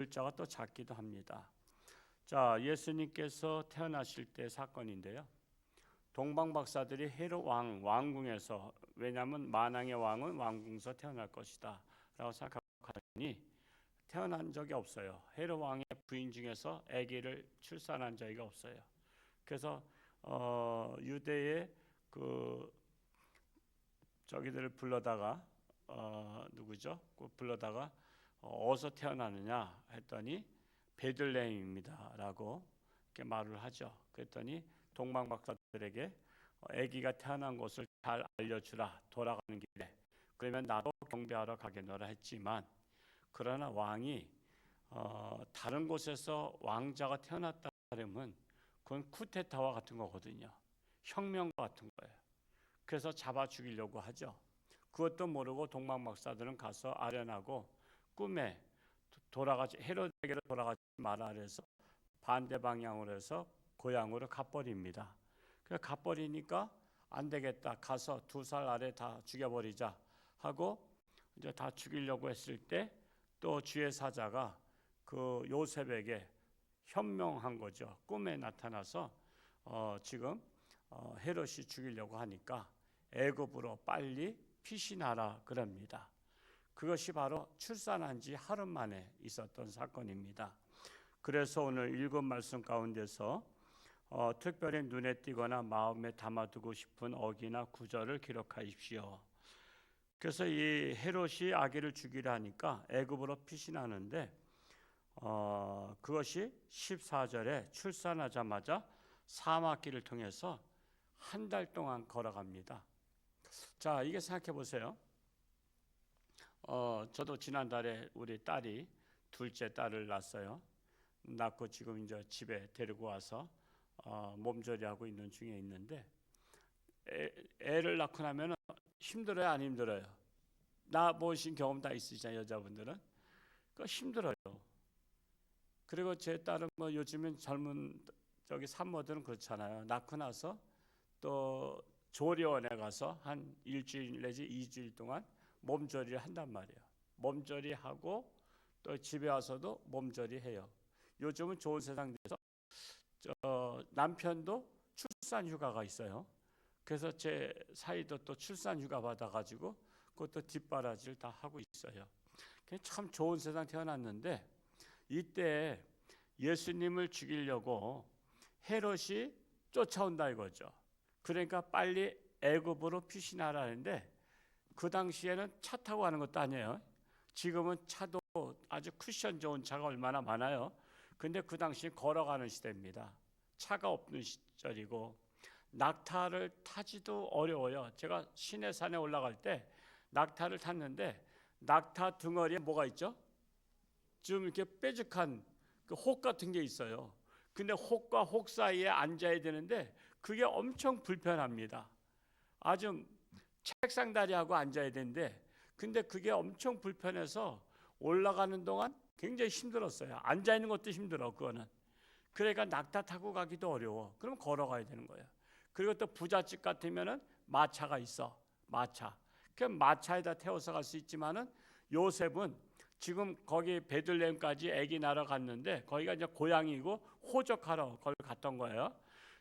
글자가 또 작기도 합니다. 자, 예수님께서 태어나실 때 사건인데요. 동방 박사들이 헤롯 왕궁에서, 왜냐하면 만왕의 왕은 왕궁에서 태어날 것이다 라고 생각하니 태어난 적이 없어요. 헤롯 왕의 부인 중에서 아기를 출산한 적이 없어요. 그래서 유대의 그 저기들을 불러다가 누구죠? 불러다가 어디서 태어나느냐 했더니 베들레헴입니다라고 이렇게 말을 하죠. 그랬더니 동방 박사들에게 아기가 태어난 곳을 잘 알려주라, 돌아가는 길에. 그러면 나도 경배하러 가겠노라 했지만, 그러나 왕이 다른 곳에서 왕자가 태어났다 그러면 그건 쿠데타와 같은 거거든요. 혁명과 같은 거예요. 그래서 잡아 죽이려고 하죠. 그것도 모르고 동방 박사들은 가서 아련하고 꿈에 돌아가지, 헤롯에게로 돌아가지 마라 그래서 반대 방향으로 해서 고향으로 가버립니다. 그래서 가버리니까 안 되겠다, 가서 2살 아래 다 죽여버리자 하고 이제 다 죽이려고 했을 때 또 주의 사자가 그 요셉에게 현명한 거죠. 꿈에 나타나서 지금 헤롯이 죽이려고 하니까 애굽으로 빨리 피신하라 그럽니다. 그것이 바로 출산한 지 하루 만에 있었던 사건입니다. 그래서 오늘 읽은 말씀 가운데서 특별히 눈에 띄거나 마음에 담아두고 싶은 어기나 구절을 기록하십시오. 그래서 이 헤롯이 아기를 죽이려 하니까 애굽으로 피신하는데 그것이 14절에 출산하자마자 사막길을 통해서 한 달 동안 걸어갑니다. 자, 이게 생각해 보세요. 저도 지난달에 우리 딸이 둘째 딸을 낳았어요. 낳고 지금 이제 집에 데리고 와서 몸조리하고 있는 중에 있는데, 애를 낳고 나면 힘들어요, 안 힘들어요? 나 보신 경험 다 있으시잖아요, 여자분들은. 그 힘들어요. 그리고 제 딸은 뭐 요즘엔 젊은 저기 산모들은 그렇잖아요. 낳고 나서 또 조리원에 가서 한 일주일 내지 2주일 동안 몸조리를 한단 말이에요. 몸조리하고 또 집에 와서도 몸조리해요. 요즘은 좋은 세상 돼서 남편도 출산 휴가가 있어요. 그래서 제 사이도 또 출산 휴가 받아가지고 그것도 뒷바라지를 다 하고 있어요. 참 좋은 세상 태어났는데, 이때 예수님을 죽이려고 헤롯이 쫓아온다 이거죠. 그러니까 빨리 애굽으로 피신하라는데, 그 당시에는 차 타고 가는 것도 아니에요. 지금은 차도 아주 쿠션 좋은 차가 얼마나 많아요. 근데 그 당시에 걸어가는 시대입니다. 차가 없는 시절이고 낙타를 타지도 어려워요. 제가 시내산에 올라갈 때 낙타를 탔는데 낙타 등어리에 뭐가 있죠? 좀 이렇게 뾰족한 그 혹 같은 게 있어요. 근데 혹과 혹 사이에 앉아야 되는데 그게 엄청 불편합니다. 아주 책상 다리하고 앉아야 되는데, 근데 그게 엄청 불편해서 올라가는 동안 굉장히 힘들었어요. 앉아 있는 것도 힘들어 그거는. 그러니까 낙타 타고 가기도 어려워. 그럼 걸어가야 되는 거예요. 그리고 또 부잣집 같으면은 마차가 있어. 마차. 그 마차에다 태워서 갈 수 있지만은 요셉은 지금 거기 베들레헴까지 아기 낳으러 갔는데 거기가 이제 고향이고 호적하러 거기 갔던 거예요.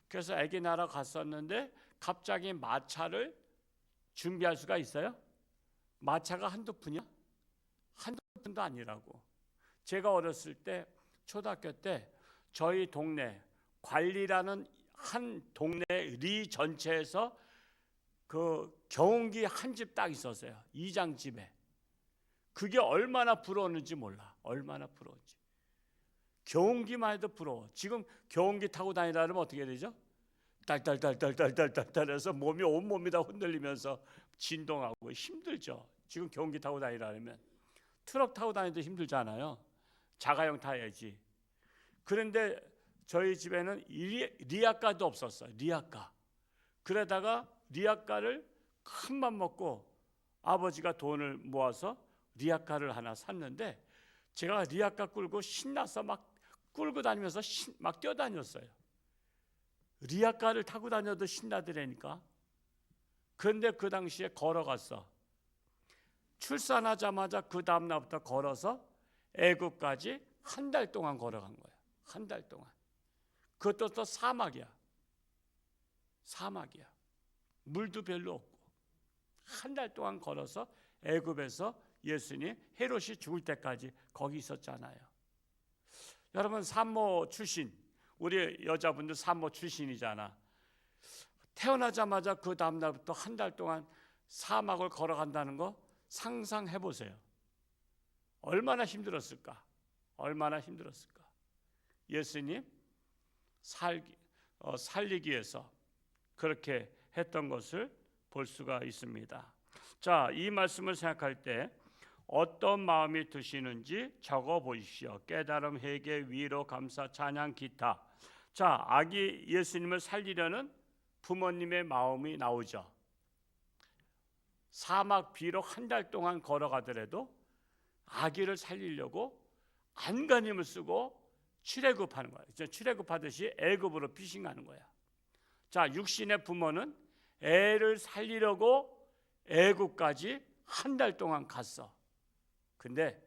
그래서 아기 낳으러 갔었는데 갑자기 마차를 준비할 수가 있어요? 마차가 한두 푼이야? 한두 푼도 아니라고. 제가 어렸을 때 초등학교 때 저희 동네 관리라는 한 동네 리 전체에서 그 경운기 한 집 딱 있었어요. 이장집에. 그게 얼마나 부러웠는지 몰라. 얼마나 부러운지. 경운기만 해도 부러워. 지금 경운기 타고 다니라 그러면 어떻게 되죠? 딸딸딸딸딸딸딸 해서 몸이 온몸이 다 흔들리면서 진동하고 힘들죠. 지금 경운기 타고 다니라 그러면. 트럭 타고 다니도 힘들잖아요. 자가용 타야지. 그런데 저희 집에는 리아카도 없었어요. 리아카. 그러다가 리아카를 큰맘 먹고 아버지가 돈을 모아서 리아카를 하나 샀는데, 제가 리아카 끌고 신나서 막 끌고 다니면서 막 뛰어다녔어요. 리아카를 타고 다녀도 신나더라니까. 그런데 그 당시에 걸어갔어. 출산하자마자 그 다음 날부터 걸어서 애굽까지 한 달 동안 걸어간 거야. 한 달 동안. 그것도 또 사막이야. 사막이야. 물도 별로 없고. 한 달 동안 걸어서 애굽에서 예수님 헤롯이 죽을 때까지 거기 있었잖아요. 여러분 산모 출신, 우리 여자분들 산모 출신이잖아. 태어나자마자 그 다음 날부터 한 달 동안 사막을 걸어간다는 거 상상해 보세요. 얼마나 힘들었을까? 얼마나 힘들었을까? 예수님 살리기 위해서 그렇게 했던 것을 볼 수가 있습니다. 자, 이 말씀을 생각할 때 어떤 마음이 드시는지 적어 보십시오. 깨달음, 회개, 위로, 감사, 찬양, 기타. 자, 아기 예수님을 살리려는 부모님의 마음이 나오죠. 사막 비록 한 달 동안 걸어가더라도 아기를 살리려고 안간힘을 쓰고 출애굽하는 거야. 출애굽하듯이 애굽으로 피신가는 거야. 자, 육신의 부모는 애를 살리려고 애굽까지 한 달 동안 갔어. 근데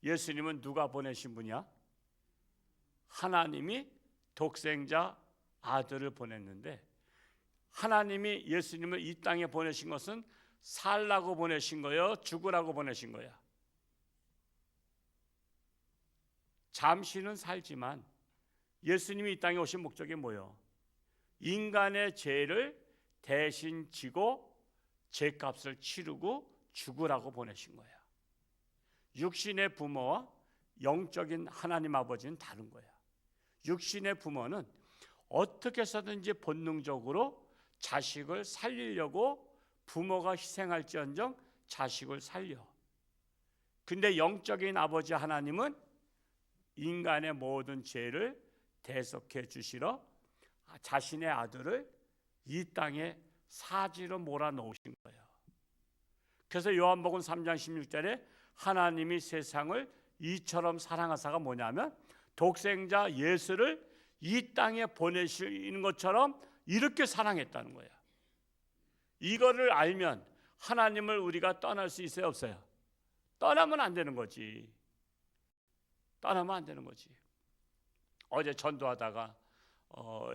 예수님은 누가 보내신 분이야? 하나님이 독생자 아들을 보냈는데, 하나님이 예수님을 이 땅에 보내신 것은 살라고 보내신 거예요? 죽으라고 보내신 거야? 잠시는 살지만 예수님이 이 땅에 오신 목적이 뭐예요? 인간의 죄를 대신 지고 죄값을 치르고 죽으라고 보내신 거야. 육신의 부모와 영적인 하나님 아버지는 다른 거야. 육신의 부모는 어떻게 해서든지 본능적으로 자식을 살리려고 부모가 희생할지언정 자식을 살려. 근데 영적인 아버지 하나님은 인간의 모든 죄를 대속해 주시러 자신의 아들을 이 땅에 사지로 몰아넣으신 거예요. 그래서 요한복음 3장 16절에 하나님이 세상을 이처럼 사랑하사가 뭐냐면 독생자 예수를 이 땅에 보내시는 것처럼 이렇게 사랑했다는 거예요. 이거를 알면 하나님을 우리가 떠날 수 있어요, 없어요? 떠나면 안 되는 거지. 떠나면 안 되는 거지. 어제 전도하다가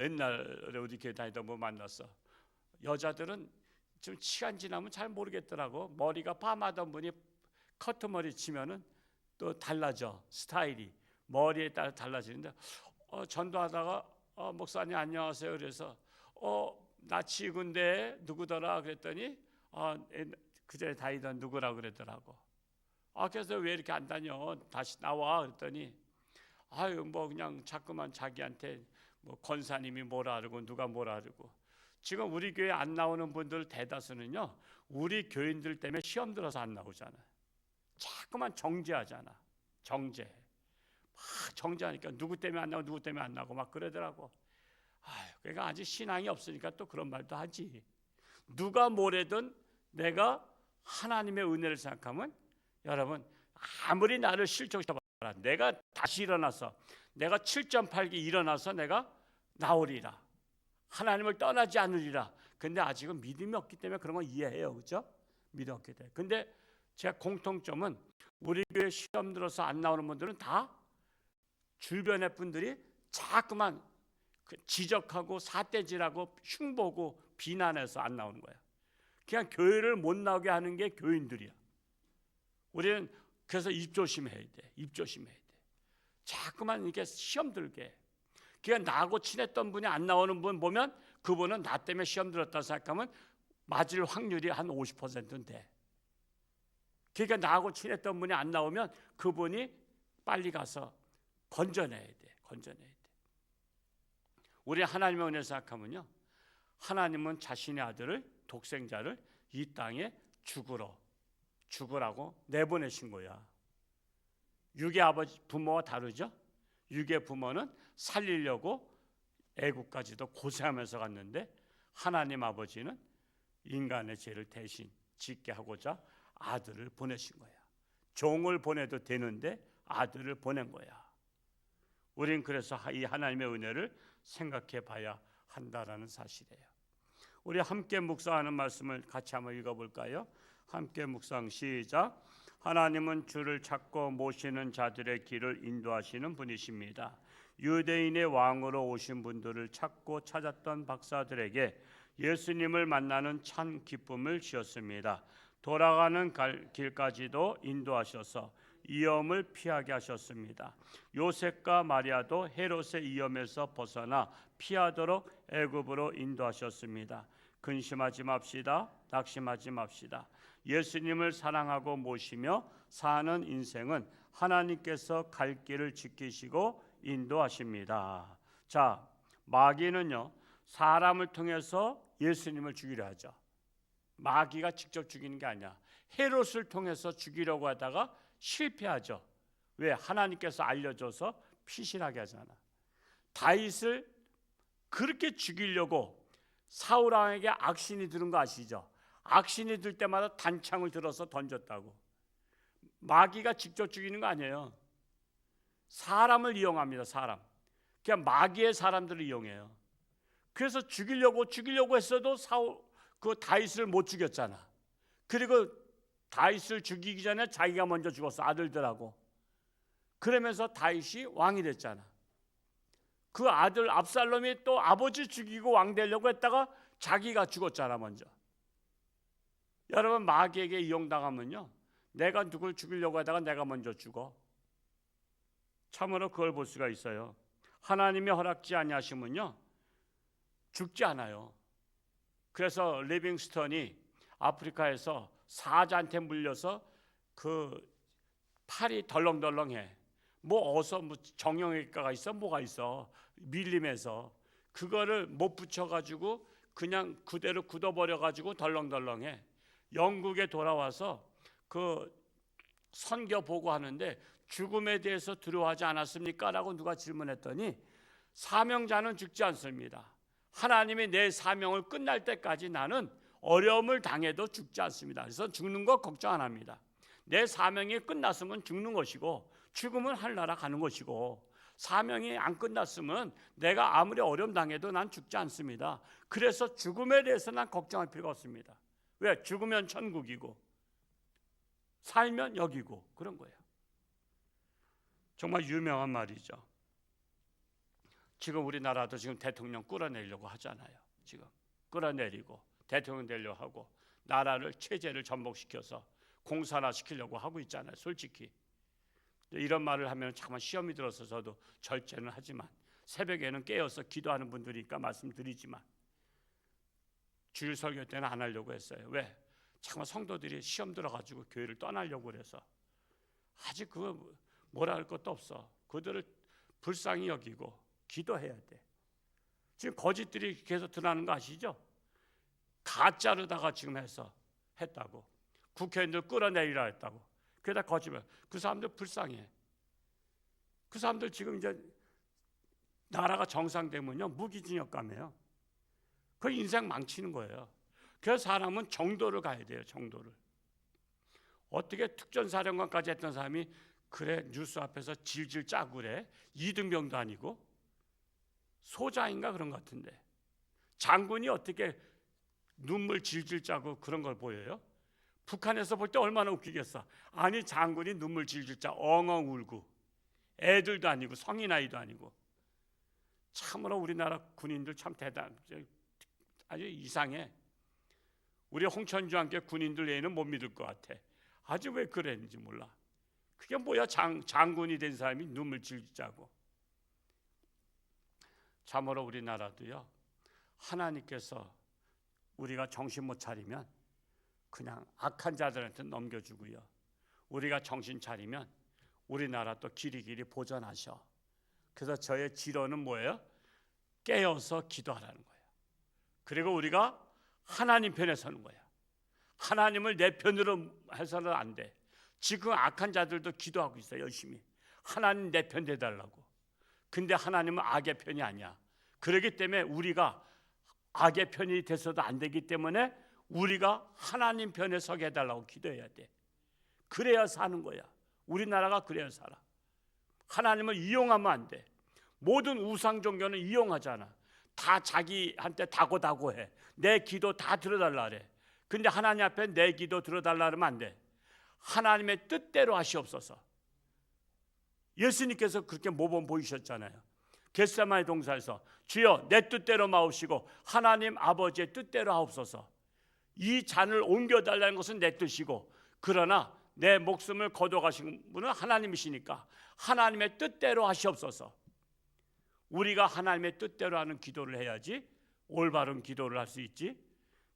옛날에 우리 교회 다니던 분 만났어. 여자들은 좀 시간 지나면 잘 모르겠더라고. 머리가 파마던 분이 커트머리 치면은 또 달라져. 스타일이 머리에 따라 달라지는데 전도하다가 목사님 안녕하세요. 그래서 나치군데 누구더라 그랬더니 그전에 다니던 누구라 그랬더라고. 그래서 왜 이렇게 안 다녀? 다시 나와 그랬더니 뭐 그냥 자꾸만 자기한테 뭐 권사님이 뭐라 그러고 누가 뭐라 그러고. 지금 우리 교회 안 나오는 분들 대다수는요, 우리 교인들 때문에 시험 들어서 안 나오잖아. 자꾸만 정죄하잖아. 정죄. 막 정죄하니까 누구 때문에 안 나오고 누구 때문에 안 나오고 막 그러더라고. 그러니까 아직 신앙이 없으니까 또 그런 말도 하지. 누가 뭐래든 내가 하나님의 은혜를 생각하면, 여러분 아무리 나를 실족시켜봐라, 내가 다시 일어나서 내가 7.8기 일어나서 내가 나오리라. 하나님을 떠나지 않으리라. 근데 아직은 믿음이 없기 때문에 그런 거 이해해요. 그렇죠? 믿음이 없기 때문에. 근데 제 공통점은 우리 교회 시험 들어서 안 나오는 분들은 다 주변의 분들이 자꾸만 지적하고 삿대질하고 흉보고 비난해서 안 나오는 거야. 그냥 교회를 못 나오게 하는 게 교인들이야. 우리는 그래서 입조심해야 돼. 입조심해야 돼. 자꾸만 이렇게 시험 들게. 그냥 나하고 친했던 분이 안 나오는 분 보면 그분은 나 때문에 시험 들었다 생각하면 맞을 확률이 한 50%는 돼. 그러니까 나하고 친했던 분이 안 나오면 그분이 빨리 가서 건져내야 돼. 건져내야 돼. 우리 하나님의 은혜를 생각하면요, 하나님은 자신의 아들을, 독생자를 이 땅에 죽으라고 내보내신 거야. 육의 아버지 부모와 다르죠? 육의 부모는 살리려고 애국까지도 고생하면서 갔는데, 하나님 아버지는 인간의 죄를 대신 짓게 하고자 아들을 보내신 거야. 종을 보내도 되는데 아들을 보낸 거야. 우린 그래서 이 하나님의 은혜를 생각해 봐야 한다라는 사실이에요. 우리 함께 묵상하는 말씀을 같이 한번 읽어볼까요? 함께 묵상 시작. 하나님은 주를 찾고 모시는 자들의 길을 인도하시는 분이십니다. 유대인의 왕으로 오신 분들을 찾고 찾았던 박사들에게 예수님을 만나는 참 기쁨을 주셨습니다. 돌아가는 길까지도 인도하셔서 위험을 피하게 하셨습니다. 요셉과 마리아도 헤롯의 위험에서 벗어나 피하도록 애굽으로 인도하셨습니다. 근심하지 맙시다. 낙심하지 맙시다. 예수님을 사랑하고 모시며 사는 인생은 하나님께서 갈 길을 지키시고 인도하십니다. 자, 마귀는요, 사람을 통해서 예수님을 죽이려 하죠. 마귀가 직접 죽이는 게 아니야. 헤롯을 통해서 죽이려고 하다가 실패하죠. 왜? 하나님께서 알려줘서 피신하게 하잖아. 다윗을 그렇게 죽이려고 사울 왕에게 악신이 들은 거 아시죠? 악신이 들 때마다 단창을 들어서 던졌다고. 마귀가 직접 죽이는 거 아니에요. 사람을 이용합니다. 사람. 그냥 마귀의 사람들을 이용해요. 그래서 죽이려고 했어도 다윗을 못 죽였잖아. 그리고 다윗을 죽이기 전에 자기가 먼저 죽었어. 아들들하고. 그러면서 다윗이 왕이 됐잖아. 그 아들 압살롬이 또 아버지 죽이고 왕 되려고 했다가 자기가 죽었잖아 먼저. 여러분, 마귀에게 이용당하면요, 내가 누굴 죽이려고 하다가 내가 먼저 죽어. 참으로 그걸 볼 수가 있어요. 하나님이 허락지 아니하시면요 죽지 않아요. 그래서 리빙스턴이 아프리카에서 사자한테 물려서 그 팔이 덜렁덜렁해. 뭐 정형외과가 있어, 뭐가 있어, 밀림에서 그거를 못 붙여가지고 그냥 그대로 굳어버려가지고 덜렁덜렁해. 영국에 돌아와서 그 선교 보고하는데 죽음에 대해서 두려워하지 않았습니까? 라고 누가 질문했더니 사명자는 죽지 않습니다. 하나님이 내 사명을 끝날 때까지 나는 어려움을 당해도 죽지 않습니다. 그래서 죽는 거 걱정 안 합니다. 내 사명이 끝났으면 죽는 것이고 죽으면 하늘나라 가는 것이고, 사명이 안 끝났으면 내가 아무리 어려움 당해도 난 죽지 않습니다. 그래서 죽음에 대해서 난 걱정할 필요가 없습니다. 왜? 죽으면 천국이고 살면 여기고 그런 거예요. 정말 유명한 말이죠. 지금 우리나라도 지금 대통령 끌어내려고 하잖아요. 지금 끌어내리고 대통령 되려고 하고 나라를 체제를 전복시켜서 공산화시키려고 하고 있잖아요. 솔직히 이런 말을 하면 잠깐 시험이 들어서 저도 절제는 하지만 새벽에는 깨어서 기도하는 분들이니까 말씀드리지만 주일 설교 때는 안 하려고 했어요. 왜? 잠깐 성도들이 시험 들어가지고 교회를 떠나려고 그래서 아직 그거 뭐라 할 것도 없어. 그들을 불쌍히 여기고 기도해야 돼. 지금 거짓들이 계속 드러나는 거 아시죠? 가짜로다가 지금 했다고. 국회의원들 끌어내리라 했다고. 그러다 거짓말. 그 사람들 불쌍해. 그 사람들 지금 이제 나라가 정상되면요 무기징역감이에요. 그 인생 망치는 거예요. 그래서 사람은 정도를 가야 돼요. 정도를. 어떻게 특전사령관까지 했던 사람이 그래 뉴스 앞에서 질질 짜고 그래? 이등병도 아니고 소자인가 그런 것 같은데 장군이 어떻게 눈물 질질 짜고 그런 걸 보여요? 북한에서 볼 때 얼마나 웃기겠어. 아니 장군이 눈물 질질 짜 엉엉 울고 애들도 아니고 성인 아이도 아니고. 참으로 우리나라 군인들 참 아주 이상해. 우리 홍천주와 함께 군인들 얘기는 못 믿을 것 같아. 아주 왜 그랬는지 몰라. 그게 뭐야? 장군이 된 사람이 눈물 질질 짜고. 참으로 우리나라도요 하나님께서 우리가 정신 못 차리면 그냥 악한 자들한테 넘겨주고요, 우리가 정신 차리면 우리나라 또 길이길이 보전하셔. 그래서 저의 지론은 뭐예요? 깨어서 기도하라는 거예요. 그리고 우리가 하나님 편에 서는 거야. 하나님을 내 편으로 해서는 안 돼. 지금 악한 자들도 기도하고 있어요. 열심히 하나님 내 편 되달라고. 근데 하나님은 악의 편이 아니야. 그렇기 때문에 우리가 악의 편이 돼서도 안 되기 때문에 우리가 하나님 편에 서게 해달라고 기도해야 돼. 그래야 사는 거야. 우리나라가 그래야 살아. 하나님을 이용하면 안 돼. 모든 우상 종교는 이용하잖아. 다 자기한테 다고다고해. 내 기도 다 들어달라 그래. 근데 하나님 앞에 내 기도 들어달라 그러면 안 돼. 하나님의 뜻대로 하시옵소서. 예수님께서 그렇게 모범 보이셨잖아요. 겟세마네 동산에서 주여 내 뜻대로 마옵시고 하나님 아버지의 뜻대로 하옵소서. 이 잔을 옮겨달라는 것은 내 뜻이고, 그러나 내 목숨을 거둬가신 분은 하나님이시니까 하나님의 뜻대로 하시옵소서. 우리가 하나님의 뜻대로 하는 기도를 해야지 올바른 기도를 할 수 있지,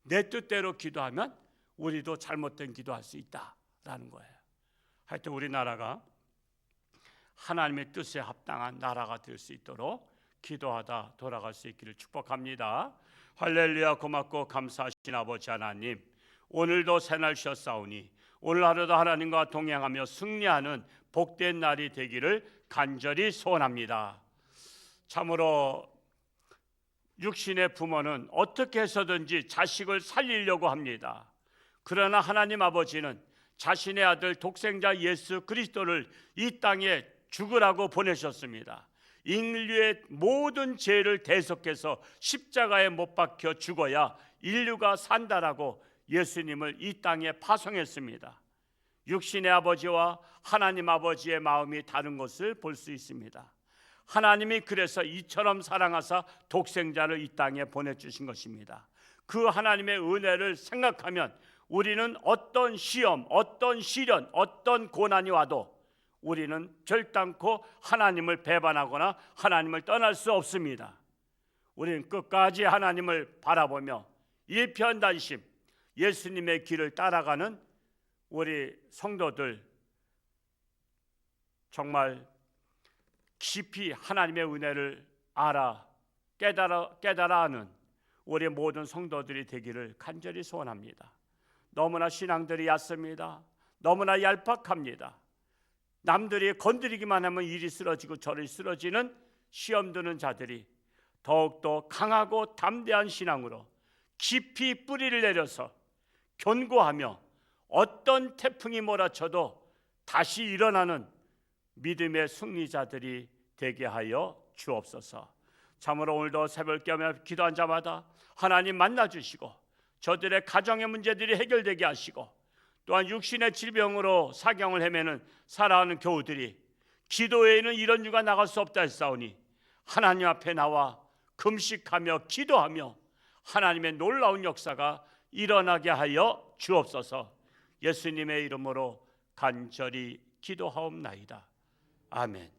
내 뜻대로 기도하면 우리도 잘못된 기도할 수 있다라는 거예요. 하여튼 우리나라가 하나님의 뜻에 합당한 나라가 될 수 있도록 기도하다 돌아갈 수 있기를 축복합니다. 할렐루야. 고맙고 감사하신 아버지 하나님, 오늘도 새날이셨사오니 오늘 하루도 하나님과 동행하며 승리하는 복된 날이 되기를 간절히 소원합니다. 참으로 육신의 부모는 어떻게 해서든지 자식을 살리려고 합니다. 그러나 하나님 아버지는 자신의 아들 독생자 예수 그리스도를 이 땅에 죽으라고 보내셨습니다. 인류의 모든 죄를 대속해서 십자가에 못 박혀 죽어야 인류가 산다라고 예수님을 이 땅에 파송했습니다. 육신의 아버지와 하나님 아버지의 마음이 다른 것을 볼 수 있습니다. 하나님이 그래서 이처럼 사랑하사 독생자를 이 땅에 보내주신 것입니다. 그 하나님의 은혜를 생각하면 우리는 어떤 시험, 어떤 시련, 어떤 고난이 와도 우리는 결단코 하나님을 배반하거나 하나님을 떠날 수 없습니다. 우리는 끝까지 하나님을 바라보며 일편단심 예수님의 길을 따라가는 우리 성도들, 정말 깊이 하나님의 은혜를 깨달아 하는 우리 모든 성도들이 되기를 간절히 소원합니다. 너무나 신앙들이 얕습니다. 너무나 얄팍합니다. 남들이 건드리기만 하면 이리 쓰러지고 저리 쓰러지는 시험 드는 자들이 더욱더 강하고 담대한 신앙으로 깊이 뿌리를 내려서 견고하며 어떤 태풍이 몰아쳐도 다시 일어나는 믿음의 승리자들이 되게 하여 주옵소서. 참으로 오늘도 새벽경에 기도한 자마다 하나님 만나주시고 저들의 가정의 문제들이 해결되게 하시고, 또한 육신의 질병으로 사경을 헤매는 살아가는 교우들이 기도 외에는 이런 유가 나갈 수 없다 했사오니 하나님 앞에 나와 금식하며 기도하며 하나님의 놀라운 역사가 일어나게 하여 주옵소서. 예수님의 이름으로 간절히 기도하옵나이다. 아멘.